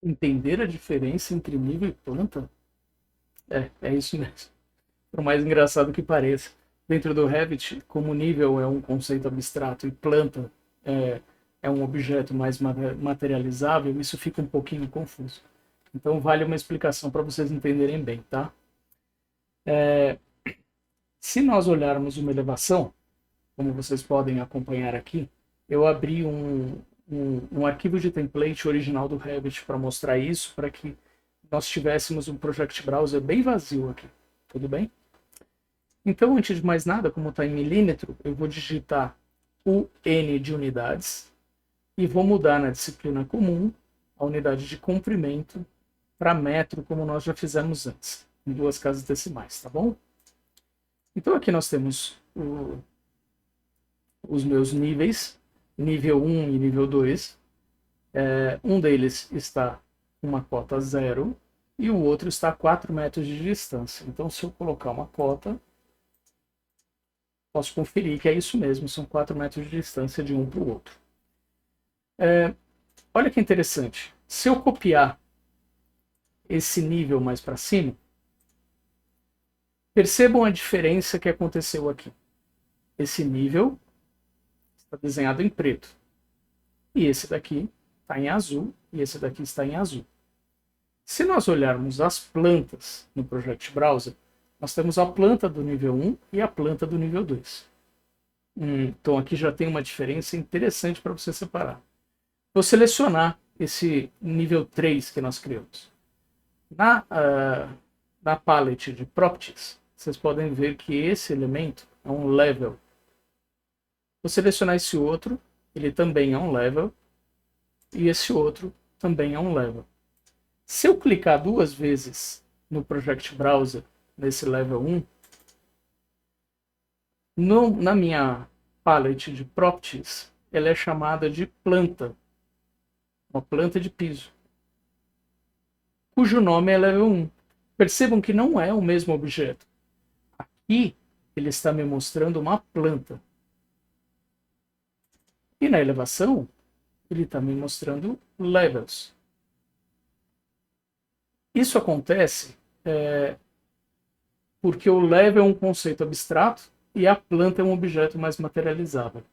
Entender a diferença entre nível e planta? É isso mesmo. Por mais engraçado que pareça. Dentro do Revit, como nível é um conceito abstrato e planta é, é um objeto mais materializável, isso fica um pouquinho confuso. Então vale uma explicação para vocês entenderem bem, tá? Se nós olharmos uma elevação, como vocês podem acompanhar aqui, eu abri um arquivo de template original do Revit para mostrar isso, para que nós tivéssemos um Project Browser bem vazio aqui. Tudo bem? Então, antes de mais nada, como está em milímetro, eu vou digitar o N de unidades e vou mudar na disciplina comum a unidade de comprimento para metro, como nós já fizemos antes, em duas casas decimais, tá bom? Então, aqui nós temos os meus níveis, nível 1 e nível 2. Um deles está com uma cota 0 e o outro está a 4 metros de distância. Então, se eu colocar uma cota, posso conferir que é isso mesmo, são 4 metros de distância de um para o outro. Olha que interessante, se eu copiar esse nível mais para cima, percebam a diferença que aconteceu aqui. Esse nível está desenhado em preto, e esse daqui está em azul, e esse daqui está em azul. Se nós olharmos as plantas no Project Browser, nós temos a planta do nível 1 e a planta do nível 2. Então aqui já tem uma diferença interessante para você separar. Vou selecionar esse nível 3 que nós criamos. Na palette de Properties, vocês podem ver que esse elemento é um level. Vou selecionar esse outro, ele também é um level, e esse outro também é um level. Se eu clicar duas vezes no Project Browser, nesse level 1, na minha palette de Properties, ela é chamada de planta, uma planta de piso, cujo nome é level 1. Percebam que não é o mesmo objeto. Aqui ele está me mostrando uma planta. E na elevação, ele está me mostrando levels. Isso acontece porque o level é um conceito abstrato e a planta é um objeto mais materializável.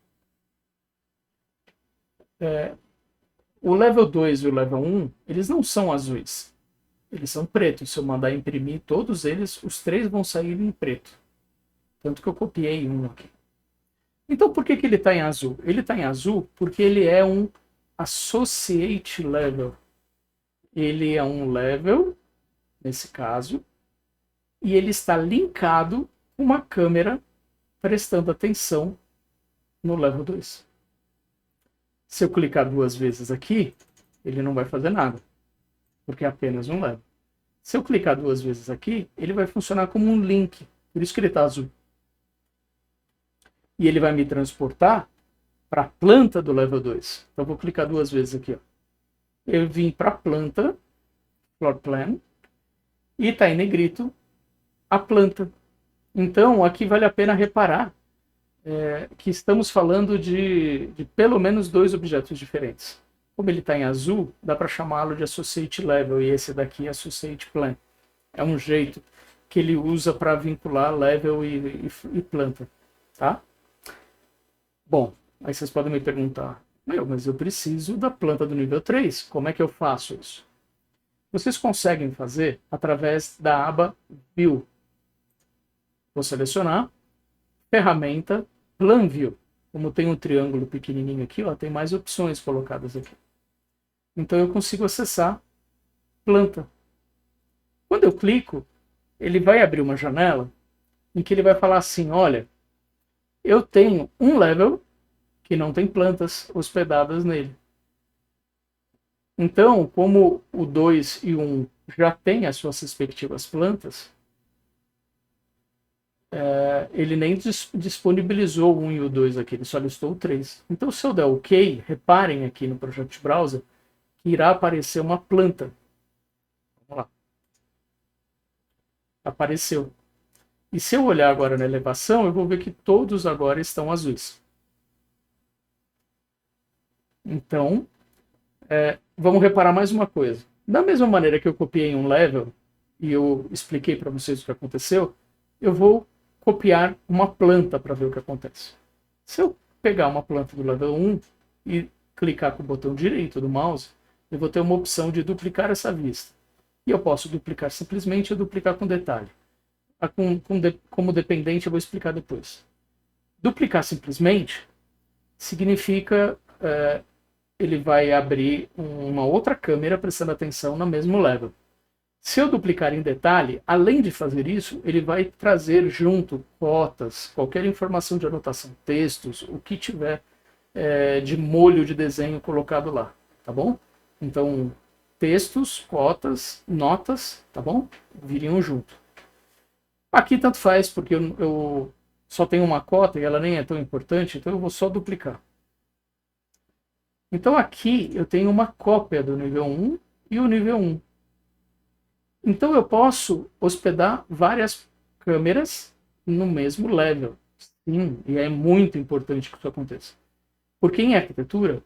O level 2 e o level 1, eles não são azuis. Eles são pretos. Se eu mandar imprimir todos eles, os três vão sair em preto. Tanto que eu copiei um aqui. Então, por que ele está em azul? Ele está em azul porque ele é um associate level. Ele é um level, nesse caso, e ele está linkado com uma câmera prestando atenção no level 2. Se eu clicar duas vezes aqui, ele não vai fazer nada, porque é apenas um level. Se eu clicar duas vezes aqui, ele vai funcionar como um link, por isso que ele está azul. E ele vai me transportar para a planta do level 2. Então eu vou clicar duas vezes aqui. Ó. Eu vim para a planta, floor plan, e está em negrito a planta. Então aqui vale a pena reparar que estamos falando de pelo menos dois objetos diferentes. Como ele está em azul, dá para chamá-lo de Associate Level, e esse daqui é Associate Plan. É um jeito que ele usa para vincular level e planta. Tá? Bom, aí vocês podem me perguntar, mas eu preciso da planta do nível 3, como é que eu faço isso? Vocês conseguem fazer através da aba View. Vou selecionar, ferramenta, Plan View. Como tem um triângulo pequenininho aqui, ó, tem mais opções colocadas aqui. Então eu consigo acessar planta. Quando eu clico, ele vai abrir uma janela em que ele vai falar assim, olha, eu tenho um level que não tem plantas hospedadas nele. Então, como o 2 e o 1 já têm as suas respectivas plantas, ele nem disponibilizou o 1 e o 2 aqui, ele só listou o 3. Então, se eu der OK, reparem aqui no Project Browser que irá aparecer uma planta. Vamos lá. Apareceu. E se eu olhar agora na elevação, eu vou ver que todos agora estão azuis. Então, vamos reparar mais uma coisa. Da mesma maneira que eu copiei um level e eu expliquei para vocês o que aconteceu, eu vou copiar uma planta para ver o que acontece. Se eu pegar uma planta do level 1 e clicar com o botão direito do mouse, eu vou ter uma opção de duplicar essa vista. E eu posso duplicar simplesmente ou duplicar com detalhe. Como dependente eu vou explicar depois. Duplicar simplesmente significa ele vai abrir uma outra câmera prestando atenção no mesmo level. Se eu duplicar em detalhe, além de fazer isso, ele vai trazer junto cotas, qualquer informação de anotação, textos, o que tiver de molho de desenho colocado lá, tá bom? Então, textos, cotas, notas, tá bom? Viriam junto. Aqui tanto faz, porque eu só tenho uma cota e ela nem é tão importante, então eu vou só duplicar. Então aqui eu tenho uma cópia do nível 1 e o nível 1. Então eu posso hospedar várias câmeras no mesmo level. Sim, e é muito importante que isso aconteça. Porque em arquitetura,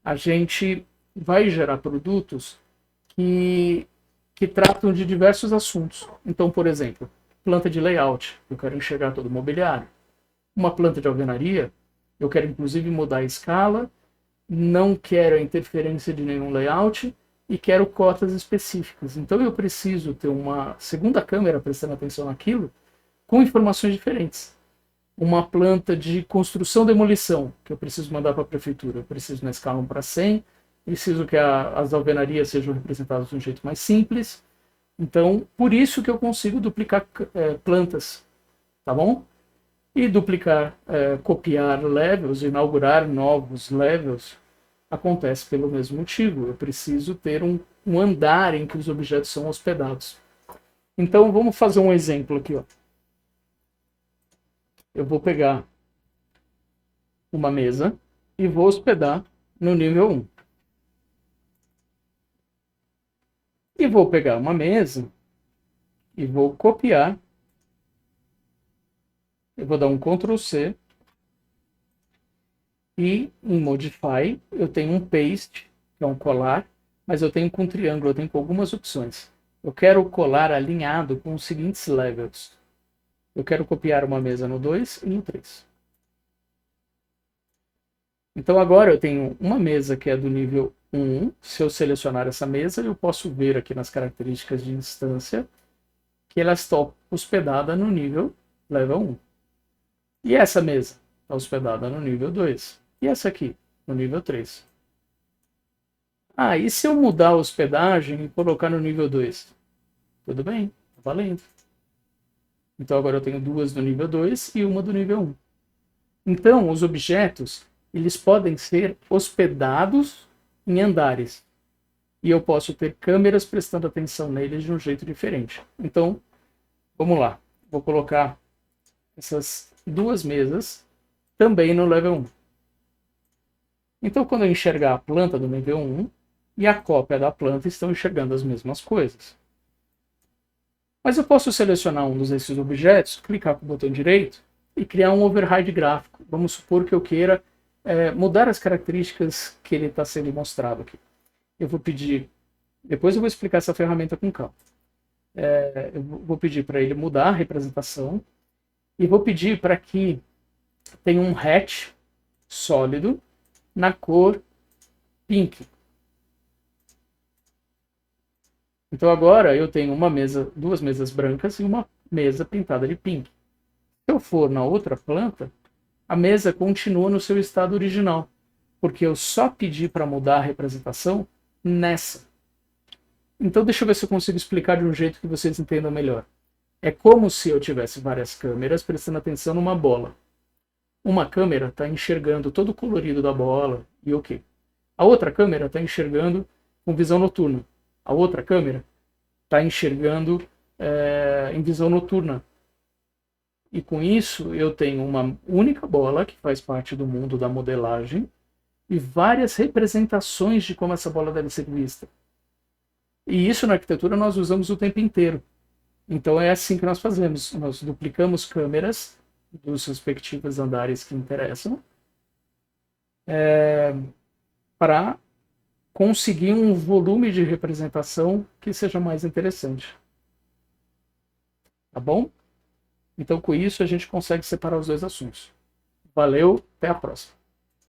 a gente vai gerar produtos que tratam de diversos assuntos. Então, por exemplo, planta de layout, eu quero enxergar todo o mobiliário. Uma planta de alvenaria, eu quero inclusive mudar a escala, não quero a interferência de nenhum layout e quero cotas específicas. Então eu preciso ter uma segunda câmera prestando atenção naquilo com informações diferentes. Uma planta de construção-demolição, que eu preciso mandar para a prefeitura. Eu preciso na escala 1:100, preciso que as alvenarias sejam representadas de um jeito mais simples. Então, por isso que eu consigo duplicar plantas, tá bom? E duplicar, copiar levels, inaugurar novos levels, acontece pelo mesmo motivo. Eu preciso ter um andar em que os objetos são hospedados. Então, vamos fazer um exemplo aqui, ó. Eu vou pegar uma mesa e vou hospedar no nível 1. E vou pegar uma mesa e vou copiar. Eu vou dar um Ctrl C. E em Modify eu tenho um Paste, que é um colar, mas eu tenho com triângulo, eu tenho com algumas opções. Eu quero colar alinhado com os seguintes levels. Eu quero copiar uma mesa no 2 e no 3. Então agora eu tenho uma mesa que é do nível 1. Se eu selecionar essa mesa, eu posso ver aqui nas características de instância que ela está hospedada no nível level 1. E essa mesa está hospedada no nível 2. E essa aqui, no nível 3. Ah, e se eu mudar a hospedagem e colocar no nível 2? Tudo bem, tá valendo. Então agora eu tenho duas do nível 2 e uma do nível 1. Então, os objetos, eles podem ser hospedados em andares. E eu posso ter câmeras prestando atenção neles de um jeito diferente. Então, vamos lá. Vou colocar essas duas mesas também no level 1. Então, quando eu enxergar a planta do nível 1 e a cópia da planta estão enxergando as mesmas coisas. Mas eu posso selecionar um desses objetos, clicar com o botão direito e criar um override gráfico. Vamos supor que eu queira mudar as características que ele está sendo mostrado aqui. Eu vou pedir, depois eu vou explicar essa ferramenta com calma. Eu vou pedir para ele mudar a representação e vou pedir para que tenha um hatch sólido na cor pink. Então agora eu tenho uma mesa, duas mesas brancas e uma mesa pintada de pink. Se eu for na outra planta, a mesa continua no seu estado original, porque eu só pedi para mudar a representação nessa. Então deixa eu ver se eu consigo explicar de um jeito que vocês entendam melhor. É como se eu tivesse várias câmeras prestando atenção numa bola. Uma câmera está enxergando todo o colorido da bola e ok. A outra câmera está enxergando com visão noturna. A outra câmera está enxergando em visão noturna. E com isso eu tenho uma única bola que faz parte do mundo da modelagem e várias representações de como essa bola deve ser vista. E isso na arquitetura nós usamos o tempo inteiro. Então é assim que nós fazemos. Nós duplicamos câmeras dos respectivos andares que interessam para conseguir um volume de representação que seja mais interessante. Tá bom? Então, com isso, a gente consegue separar os dois assuntos. Valeu, até a próxima.